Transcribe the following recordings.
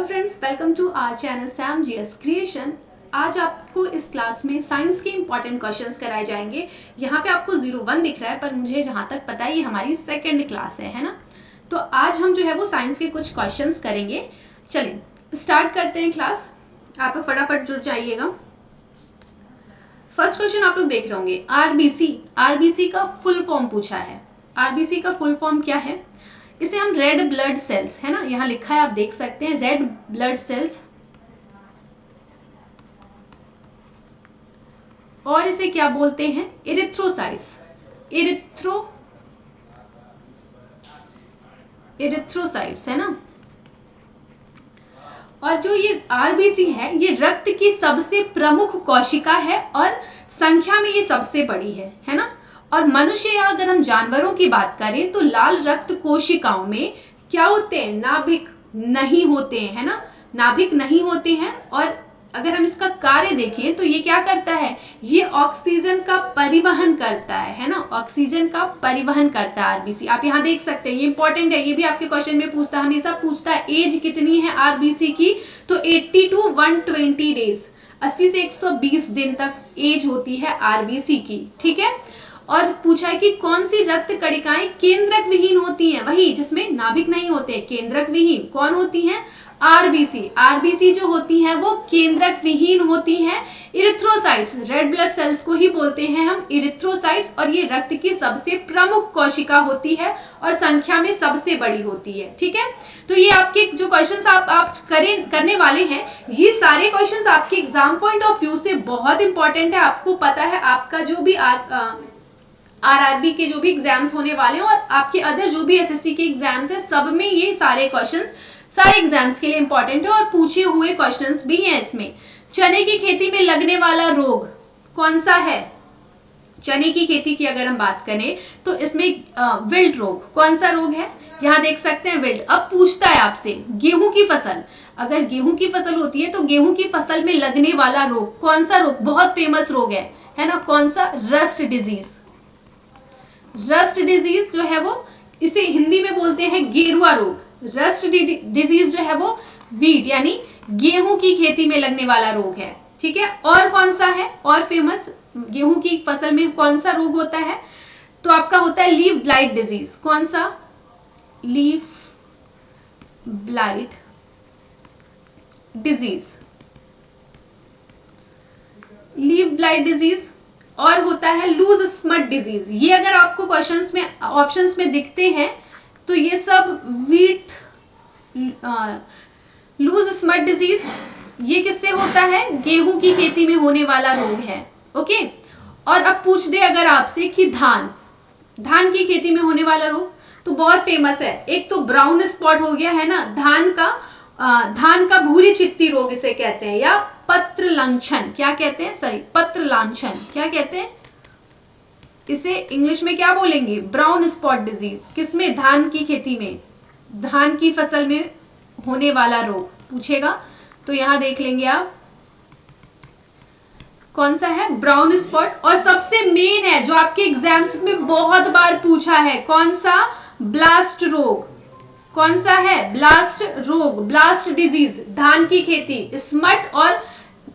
Friends, welcome to our channel Sam GS creation. आज आपको इस क्लास में साइंस के इंपॉर्टेंट क्वेश्चंस कराए जाएंगे। यहाँ पे आपको 01 दिख रहा है, पर मुझे जहाँ तक पता है ये हमारी सेकंड क्लास है ना। तो आज हम जो है वो साइंस के कुछ क्वेश्चंस करेंगे। चलिए स्टार्ट करते हैं क्लास। आप लोग फटाफट जुड़ जाइएगा। फर्स्ट क्वेश्चन आप लोग देख रहे होंगे, आरबीसी का फुल फॉर्म पूछा है। आरबीसी का फुल फॉर्म क्या है? इसे हम रेड ब्लड सेल्स, है ना, यहाँ लिखा है, आप देख सकते हैं, रेड ब्लड सेल्स। और इसे क्या बोलते हैं? इरिथ्रोसाइट्स। इरिथ्रोसाइट्स, है ना। और जो ये आरबीसी है, ये रक्त की सबसे प्रमुख कोशिका है और संख्या में ये सबसे बड़ी है ना। और मनुष्य या अगर हम जानवरों की बात करें तो लाल रक्त कोशिकाओं में क्या होते हैं? नाभिक नहीं होते हैं, है ना, नाभिक नहीं होते हैं। और अगर हम इसका कार्य देखें तो ये क्या करता है? ये ऑक्सीजन का परिवहन करता है ना, ऑक्सीजन का परिवहन करता है आरबीसी। आप यहाँ देख सकते हैं, ये इंपॉर्टेंट है, ये भी आपके क्वेश्चन में पूछता है, हमेशा पूछता है एज कितनी है आरबीसी की, तो 80 to 120 डेज, 80 से 120 दिन तक एज होती है आरबीसी की, ठीक है। और पूछा है कि कौन सी रक्त कणिकाएं केंद्रक विहीन होती हैं, वही जिसमें नाभिक नहीं होते, केंद्रक विहीन कौन होती हैं? आरबीसी जो होती हैं वो केंद्रक विहीन होती हैं। इरिथ्रोसाइट्स, रेड ब्लड सेल्स को ही बोलते हैं हम इरिथ्रोसाइट्स, और ये रक्त की सबसे प्रमुख कोशिका होती है और संख्या में सबसे बड़ी होती है, ठीक है। तो ये आपके जो क्वेश्चंस आप करने वाले हैं, ये सारे क्वेश्चंस आपके एग्जाम पॉइंट ऑफ व्यू से बहुत इंपॉर्टेंट है। आपको पता है आपका जो भी आरआरबी के जो भी एग्जाम्स होने वाले हैं और आपके अदर जो भी एसएससी के एग्जाम्स हैं, सब में ये सारे क्वेश्चंस सारे एग्जाम्स के लिए इंपॉर्टेंट है और पूछे हुए क्वेश्चंस भी हैं इसमें। चने की खेती में लगने वाला रोग कौन सा है? चने की खेती की अगर हम बात करें तो इसमें विल्ट रोग, कौन सा रोग है? यहाँ देख सकते हैं विल्ट। अब पूछता है आपसे गेहूं की फसल, अगर गेहूं की फसल होती है तो गेहूं की फसल में लगने वाला रोग कौन सा रोग? बहुत फेमस रोग है ना, कौन सा? Rust disease. रस्ट डिजीज जो है वो, इसे हिंदी में बोलते हैं गेरुआ रोग। रस्ट डिजीज जो है वो वीट यानी गेहूं की खेती में लगने वाला रोग है, ठीक है। और कौन सा है और फेमस गेहूं की फसल में कौन सा रोग होता है? तो आपका होता है लीफ ब्लाइट डिजीज। कौन सा? Leaf blight disease, leaf blight disease. और होता है लूज स्मट डिजीज। ये अगर आपको क्वेश्चंस में ऑप्शंस में दिखते हैं तो ये सब वीट, लूज स्मट डिजीज, ये किससे होता है? गेहूं की खेती में होने वाला रोग है, ओके। और अब पूछ दे अगर आपसे कि धान की खेती में होने वाला रोग, तो बहुत फेमस है। एक तो ब्राउन स्पॉट हो गया, है ना, धान का भूरी चित्ती रोग इसे कहते हैं, या पत्र लांछन, क्या कहते हैं? सॉरी, पत्र लांछन, क्या कहते हैं इसे? इंग्लिश में क्या बोलेंगे? Brown spot disease. किसमें? धान की खेती में, धान की फसल में होने वाला रोग पूछेगा तो यहां देख लेंगे आप कौन सा है? Brown spot. और सबसे मेन है जो आपके एग्जाम्स में बहुत बार पूछा है, कौन सा? ब्लास्ट रोग। कौन सा है? ब्लास्ट रोग, ब्लास्ट डिजीज, धान की खेती। स्मट, और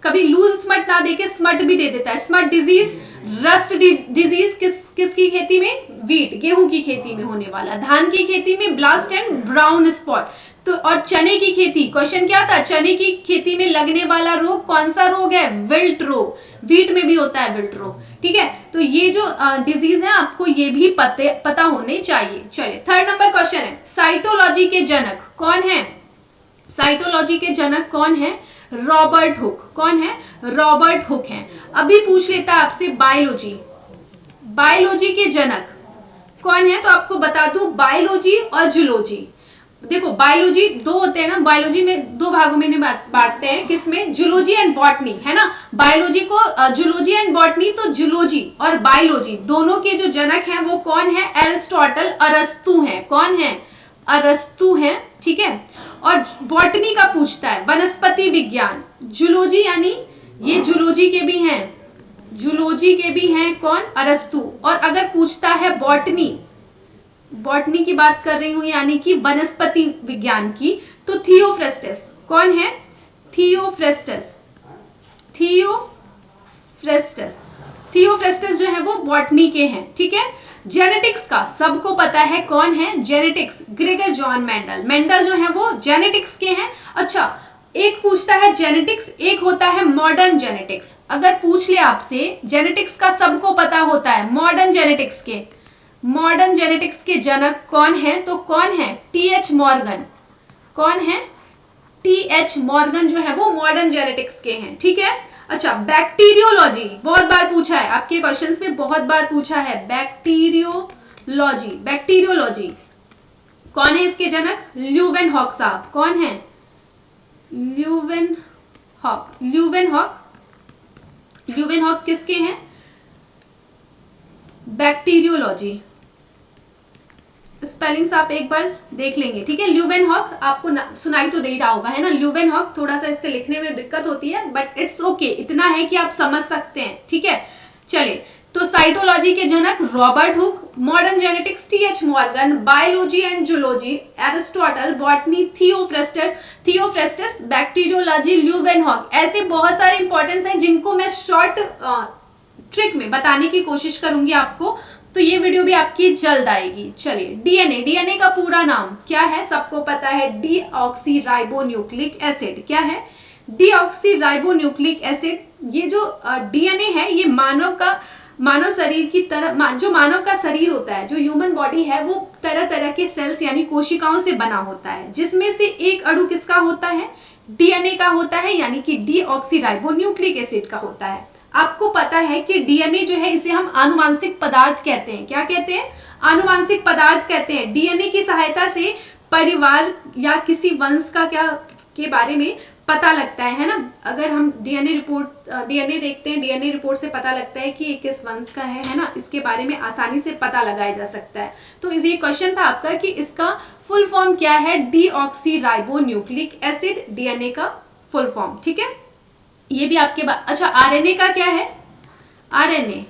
कभी लूज स्मट ना देके स्मट भी दे देता है, स्मट डिजीज। रस्ट डिजीज किसकी खेती में? वीट, गेहूं की खेती में होने वाला। धान की खेती में ब्लास्ट एंड ब्राउन स्पॉट। तो और चने की खेती, क्वेश्चन क्या था? चने की खेती में लगने वाला रोग कौन सा रोग है? विल्ट रोग। वीट में भी होता है विल्ट रोग, ठीक है। तो ये जो डिजीज है आपको ये भी पता होने चाहिए। चलिए थर्ड नंबर क्वेश्चन है, साइटोलॉजी के जनक कौन है? साइटोलॉजी के जनक कौन है? Robert Hooke. कौन है? रॉबर्ट हुक है। अभी पूछ लेता है आपसे बायोलॉजी के जनक कौन है? तो आपको बता दूं, बायोलॉजी और जूलॉजी। देखो बायोलॉजी दो होते हैं ना, बायोलॉजी में दो भागों में बांटते हैं, किसमें? जूलॉजी एंड बॉटनी, है ना। बायोलॉजी को जूलॉजी एंड बॉटनी, तो जूलॉजी और बायोलॉजी दोनों के जो जनक हैं वो कौन है? एरिस्टोटल, अरस्तु हैं। कौन है? अरस्तु हैं, ठीक है। और बॉटनी का पूछता है, वनस्पति विज्ञान। जूलॉजी यानी ये जूलॉजी के भी हैं कौन? अरस्तु। और अगर पूछता है बॉटनी, बॉटनी की बात कर रही हूं, यानी कि वनस्पति विज्ञान की, तो थियोफ्रेस्टस कौन है? थियोफ्रेस्टस, थियोफ्रेस्टस, थियोफ्रेस्टस जो है वो बॉटनी के हैं, ठीक है। जेनेटिक्स का सबको पता है कौन है? Genetics Gregor John Mendel. Mendel जो है वो जेनेटिक्स के हैं। अच्छा, एक पूछता है जेनेटिक्स, एक होता है मॉडर्न जेनेटिक्स। अगर पूछ ले आपसे, जेनेटिक्स का सबको पता होता है, मॉडर्न जेनेटिक्स के, मॉडर्न जेनेटिक्स के जनक कौन है? तो कौन है? T H Morgan. कौन है? टीएच मॉर्गन जो है वो मॉडर्न जेनेटिक्स के हैं, ठीक है। अच्छा, बैक्टीरियोलॉजी बहुत बार पूछा है आपके क्वेश्चंस में, बहुत बार पूछा है बैक्टीरियोलॉजी। बैक्टीरियोलॉजी कौन है इसके जनक? ल्यूवेनहॉक साहब। कौन है? ल्यूवेनहॉक। ल्यूवेनहॉक, ल्यूवेनहॉक किसके हैं? बैक्टीरियोलॉजी। स्पेलिंग्स आप एक बार देख लेंगे, ठीक है। ल्यूवेनहॉक आपको सुनाई तो दे रहा होगा, है ना। ल्यूवेनहॉक, थोड़ा सा इससे लिखने में दिक्कत होती है, बट इट्स ओके, इतना है कि आप समझ सकते हैं, ठीक है। चलिए, तो साइटोलॉजी के जनक Robert Hooke, modern genetics TH Morgan, biology and zoology Aristotle, botany Theophrastus, Theophrastus, bacteriology Leeuwenhoek. ऐसे बहुत सारे इंपॉर्टेंस हैं जिनको मैं शॉर्ट ट्रिक में बताने की कोशिश करूंगी आपको, तो ये वीडियो भी आपकी जल्द आएगी। चलिए, डीएनए, डीएनए का पूरा नाम क्या है? सबको पता है, डीऑक्सीराइबोन्यूक्लिक एसिड। क्या है? Deoxyribonucleic acid. ये जो डीएनए है, ये मानव शरीर की तरह, जो मानव का शरीर होता है, जो ह्यूमन बॉडी है, वो तरह तरह के सेल्स यानी कोशिकाओं से बना होता है, जिसमें से एक अणु किसका होता है? डीएनए का होता है, यानी कि डीऑक्सीराइबोन्यूक्लिक एसिड का होता है। आपको पता है कि डीएनए जो है, इसे हम आनुवांशिक पदार्थ कहते हैं। क्या कहते हैं? आनुवांशिक पदार्थ कहते हैं। डीएनए की सहायता से परिवार या किसी वंश का क्या के बारे में पता लगता है ना। अगर हम डीएनए देखते हैं, डीएनए रिपोर्ट से पता लगता है कि ये किस वंश का है ना, इसके बारे में आसानी से पता लगाया जा सकता है। तो ये क्वेश्चन था आपका कि इसका फुल फॉर्म क्या है? डीऑक्सीराइबोन्यूक्लिक एसिड, डीएनए का फुल फॉर्म, ठीक है। ये भी आपके बाद। अच्छा, आरएनए का क्या है? आरएनए,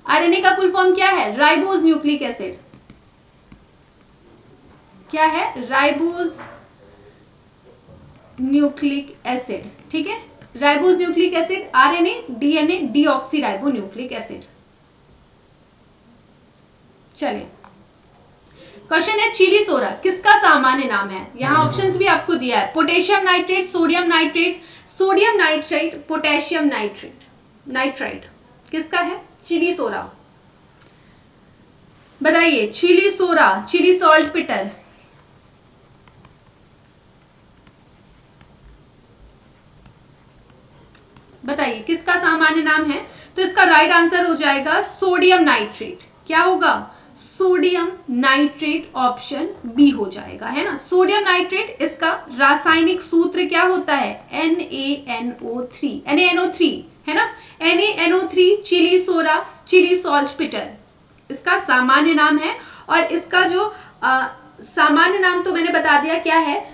आरएनए का फुल फॉर्म क्या है? Ribose nucleic acid. क्या है? राइबोज न्यूक्लिक एसिड, ठीक है। Ribose nucleic acid, RNA, DNA, deoxyribonucleic acid. चलिए, क्वेश्चन है चिली सोरा किसका सामान्य नाम है? यहां ऑप्शंस भी आपको दिया है, potassium nitrate, sodium nitrate, sodium nitrate, potassium nitrate, nitrite किसका है? चिली सोरा। बताइए, चिली सोरा, चिली सॉल्ट पिटर, बताइए किसका सामान्य नाम है? तो इसका राइट आंसर हो जाएगा सोडियम नाइट्रेट। क्या होगा? सोडियम नाइट्रेट, ऑप्शन बी हो जाएगा, है ना। सोडियम नाइट्रेट, इसका रासायनिक सूत्र क्या होता है? NaNO3, NaNO3, है ना। NaNO3, चिली सोरा, चिली सॉल्ट पिटर इसका सामान्य नाम है। और इसका जो सामान्य नाम तो मैंने बता दिया क्या है,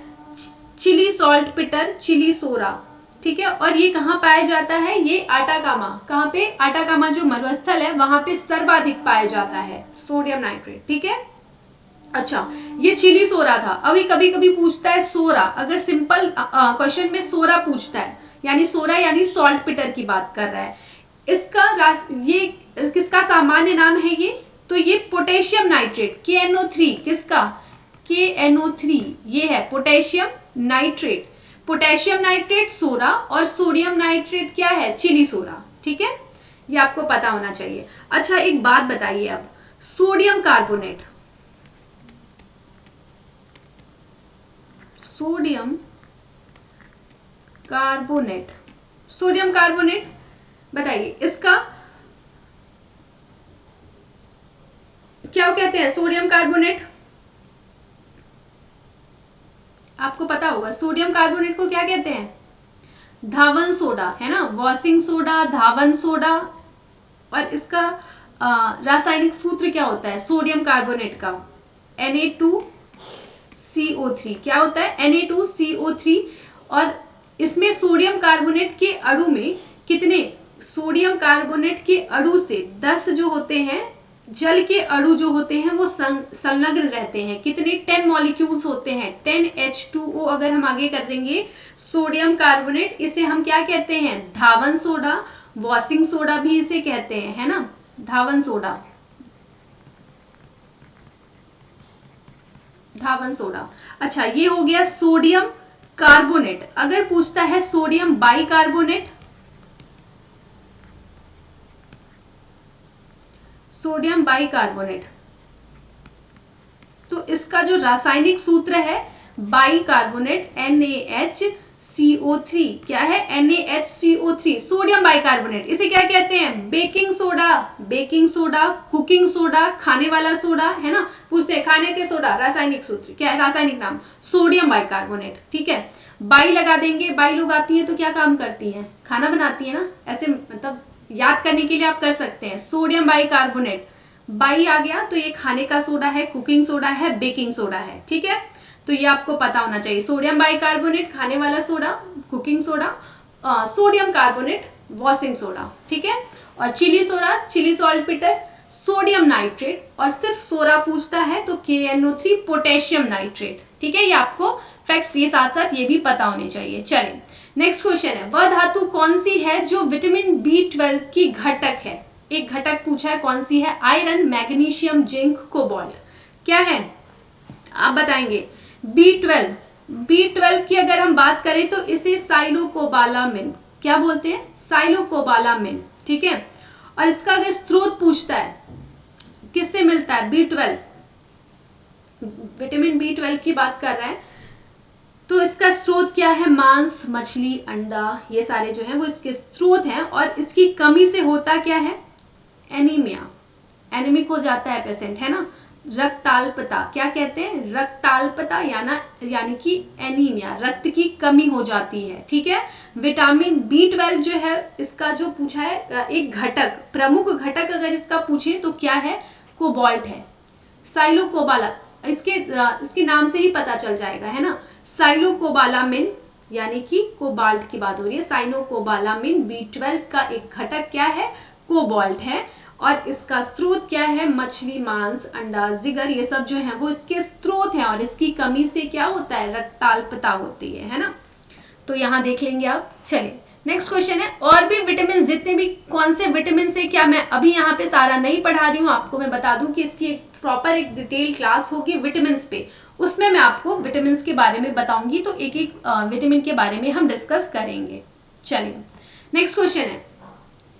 चिली सॉल्ट पिटर, चिली सोरा, ठीक है। और ये कहाँ पाया जाता है? ये आटाकामा। कहाँ पे? आटाकामा जो मरुस्थल है, वहां पे सर्वाधिक पाया जाता है सोडियम नाइट्रेट, ठीक है। अच्छा, ये चिली सोरा था। अभी कभी कभी पूछता है सोरा, अगर सिंपल क्वेश्चन में सोरा पूछता है, यानी सोरा यानी सॉल्ट पिटर की बात कर रहा है। ये किसका सामान्य नाम है? ये तो ये पोटेशियम नाइट्रेट, KNO3, किसका? KNO3, ये है पोटेशियम नाइट्रेट। पोटेशियम नाइट्रेट सोरा और सोडियम नाइट्रेट क्या है? चिली सोरा, ठीक है। ये आपको पता होना चाहिए। अच्छा, एक बात बताइए अब, sodium carbonate, sodium carbonate, sodium carbonate, बताइए इसका क्या कहते हैं? सोडियम कार्बोनेट आपको पता होगा, सोडियम कार्बोनेट को क्या कहते हैं? धावन सोडा, है ना, वॉशिंग सोडा, धावन सोडा। और इसका रासायनिक सूत्र क्या होता है सोडियम कार्बोनेट का? Na2CO3। क्या होता है? Na2CO3। और इसमें सोडियम कार्बोनेट के अणु में कितने? सोडियम कार्बोनेट के अणु से 10 जो होते हैं, जल के अणु जो होते हैं वो संलग्न रहते हैं। कितने? 10 मॉलिक्यूल्स होते हैं। 10H2O अगर हम आगे कर देंगे, सोडियम कार्बोनेट, इसे हम क्या कहते हैं? धावन सोडा, वॉशिंग सोडा भी इसे कहते हैं, है ना, धावन सोडा, धावन सोडा। अच्छा, ये हो गया सोडियम कार्बोनेट। अगर पूछता है सोडियम बाइकार्बोनेट, सोडियम बाइकार्बोनेट, तो इसका जो रासायनिक सूत्र है बाइकार्बोनेट, NaHCO3, क्या है? NaHCO3, sodium bicarbonate. इसे क्या कहते हैं? Baking soda, baking soda, cooking soda, खाने वाला सोडा, है ना। पूछते हैं खाने के सोडा, रासायनिक सूत्र क्या है? रासायनिक नाम सोडियम बाइकार्बोनेट, ठीक है। बाई लगा देंगे, बाई लोग आती है तो क्या काम करती हैं? खाना बनाती है ना, ऐसे मतलब याद करने के लिए आप कर सकते हैं, सोडियम बाइकार्बोनेट, बाई आ गया तो ये खाने का सोडा है, कुकिंग सोडा है, बेकिंग सोडा है, ठीक है। तो ये आपको पता होना चाहिए, सोडियम बाइकार्बोनेट खाने वाला soda, cooking soda, sodium carbonate washing soda, ठीक है। और Chile soda, Chile saltpetre, sodium nitrate, और सिर्फ सोडा पूछता है तो KNO3 पोटेशियम नाइट्रेट, ठीक है। ये आपको फैक्ट्स ये साथ साथ ये भी पता होने चाहिए। चलिए नेक्स्ट क्वेश्चन है, वह धातु कौन सी है जो विटामिन B12 की घटक है? एक घटक पूछा है, कौन सी है? आयरन, मैग्नीशियम, जिंक, कोबाल्ट, क्या है आप बताएंगे? B12 की अगर हम बात करें तो इसे साइलोकोबालामिन, क्या बोलते हैं? साइलोकोबालामिन, ठीक है। और इसका अगर स्रोत पूछता है किससे मिलता है B12, विटामिन B12 की बात कर रहा है, तो इसका स्रोत क्या है? मांस, मछली, अंडा, ये सारे जो हैं वो इसके स्रोत हैं। और इसकी कमी से होता क्या है? एनीमिया, एनीमिक हो जाता है पेशेंट, है ना। रक्ताल्पता, क्या कहते हैं? रक्ताल्पता, यानी कि एनीमिया, रक्त की कमी हो जाती है, ठीक है। विटामिन B12 जो है, इसका जो पूछा है एक घटक, प्रमुख घटक अगर इसका पूछे तो क्या है? कोबाल्ट है, साइलोकोबाला, इसके नाम से ही पता चल जाएगा, है ना। साइलोकोबालामिन, यानी कि कोबाल्ट की बात हो रही है। साइलोकोबालामिन B12 का एक घटक क्या है? कोबाल्ट है। और इसका स्रोत क्या है? मछली, मांस, अंडा, जिगर, ये सब जो है वो इसके स्रोत हैं। और इसकी कमी से क्या होता है? रक्ताल्पता होती है ना। तो यहाँ देख लेंगे आप। चलिए नेक्स्ट क्वेश्चन है, और भी विटामिन, जितने भी कौन से विटामिन से क्या, मैं अभी यहाँ पे सारा नहीं पढ़ा रही हूँ, आपको मैं बता दूं कि इसकी प्रॉपर एक डिटेल क्लास होगी विटामिन पे, उसमें मैं आपको विटामिन के बारे में बताऊंगी। तो एक एक विटामिन के बारे में हम डिस्कस करेंगे। चलिए नेक्स्ट क्वेश्चन है,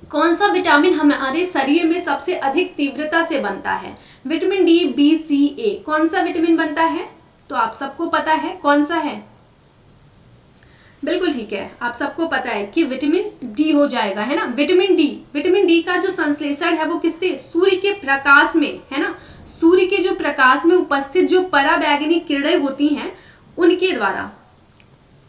कौन सा विटामिन हमारे शरीर में सबसे अधिक तीव्रता से बनता है? Vitamin D, B, C, A, कौन सा विटामिन बनता है? तो आप सबको पता है कौन सा है, बिल्कुल ठीक है, आप सबको पता है कि विटामिन D हो जाएगा, है ना। विटामिन D का जो संश्लेषण है वो किससे? सूर्य के प्रकाश में, है ना। सूर्य के जो प्रकाश में उपस्थित जो पराबैंगनी किरणें होती हैं उनके द्वारा।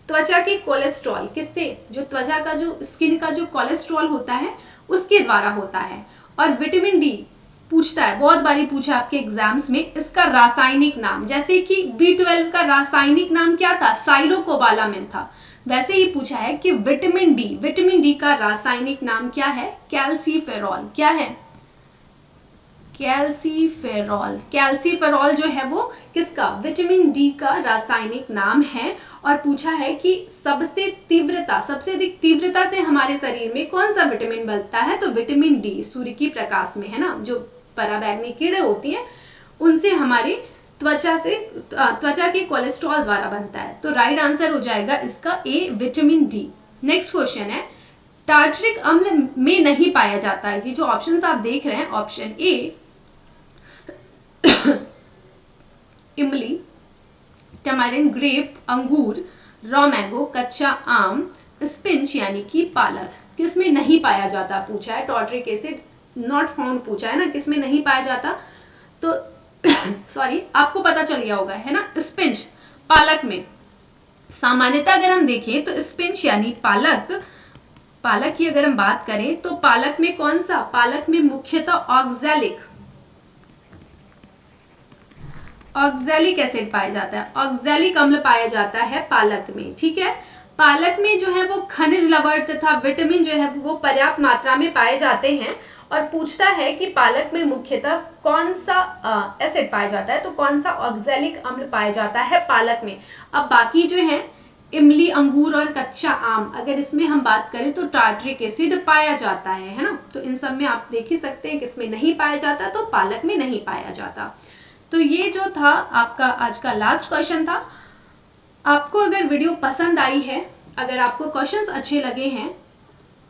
त्वचा के कोलेस्ट्रॉल, किससे? जो त्वचा का जो स्किन का जो कोलेस्ट्रॉल होता है उसके द्वारा होता है। और विटामिन D पूछता है, बहुत बारी पूछा आपके एग्जाम्स में, इसका रासायनिक नाम, जैसे कि B12 का रासायनिक नाम क्या था? साइलोकोबालामिन था। वैसे ही पूछा है कि विटामिन D का रासायनिक नाम क्या है? कैल्सीफेरॉल, क्या है? कैल्सीफेरॉल। कैल्सीफेरॉल जो है वो किसका? विटामिन D का रासायनिक नाम है। और पूछा है कि सबसे अधिक तीव्रता से हमारे शरीर में कौन सा विटामिन बनता है? तो विटामिन D, सूर्य की प्रकाश में, है ना, जो पराबैंगनी किरणें होती हैं उनसे हमारी त्वचा के कोलेस्ट्रॉल द्वारा बनता है। तो राइट आंसर हो जाएगा इसका A, vitamin D। Next question है, टार्टरिक अम्ल में नहीं पाया जाता है। ये जो ऑप्शंस आप देख रहे हैं, ऑप्शन A इमली, टमारिन, ग्रेप, अंगूर, रॉ मैंगो, कच्चा आम, स्पिंच यानी कि पालक, किसमें नहीं पाया जाता पूछा है। टार्टरिक एसिड नॉट फाउंड पूछा है ना, किसमें नहीं पाया जाता? तो सॉरी, आपको पता चल गया होगा, है ना, स्पिंच, पालक में। सामान्यतः अगर हम देखें तो स्पिंच यानी पालक की अगर हम बात करें तो पालक में कौन सा? पालक में मुख्यतः ऑक्सैलिक एसिड पाया जाता है, ऑक्सैलिक अम्ल पाया जाता है पालक में, ठीक है। पालक में जो है वो खनिज लवण तथा विटामिन जो है वो पर्याप्त मात्रा में पाए जाते हैं। और पूछता है कि पालक में मुख्यतः कौन सा एसिड पाया जाता है, तो कौन सा ऑक्सैलिक अम्ल पाया जाता है पालक में। अब बाकी जो है इमली, अंगूर और कच्चा आम, अगर इसमें हम बात करें तो टार्ट्रिक एसिड पाया जाता है ना। तो इन सब में आप देख ही सकते हैं किसमें नहीं पाया जाता, तो पालक में नहीं पाया जाता। तो ये जो था आपका आज का लास्ट क्वेश्चन था। आपको अगर वीडियो पसंद आई है, अगर आपको क्वेश्चंस अच्छे लगे हैं,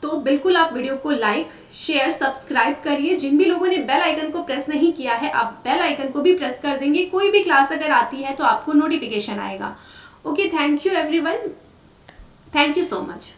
तो बिल्कुल आप वीडियो को लाइक, शेयर, सब्सक्राइब करिए। जिन भी लोगों ने बेल आइकन को प्रेस नहीं किया है, आप बेल आइकन को भी प्रेस कर देंगे। कोई भी क्लास अगर आती है तो आपको नोटिफिकेशन आएगा। Okay, thank you everyone, thank you so much.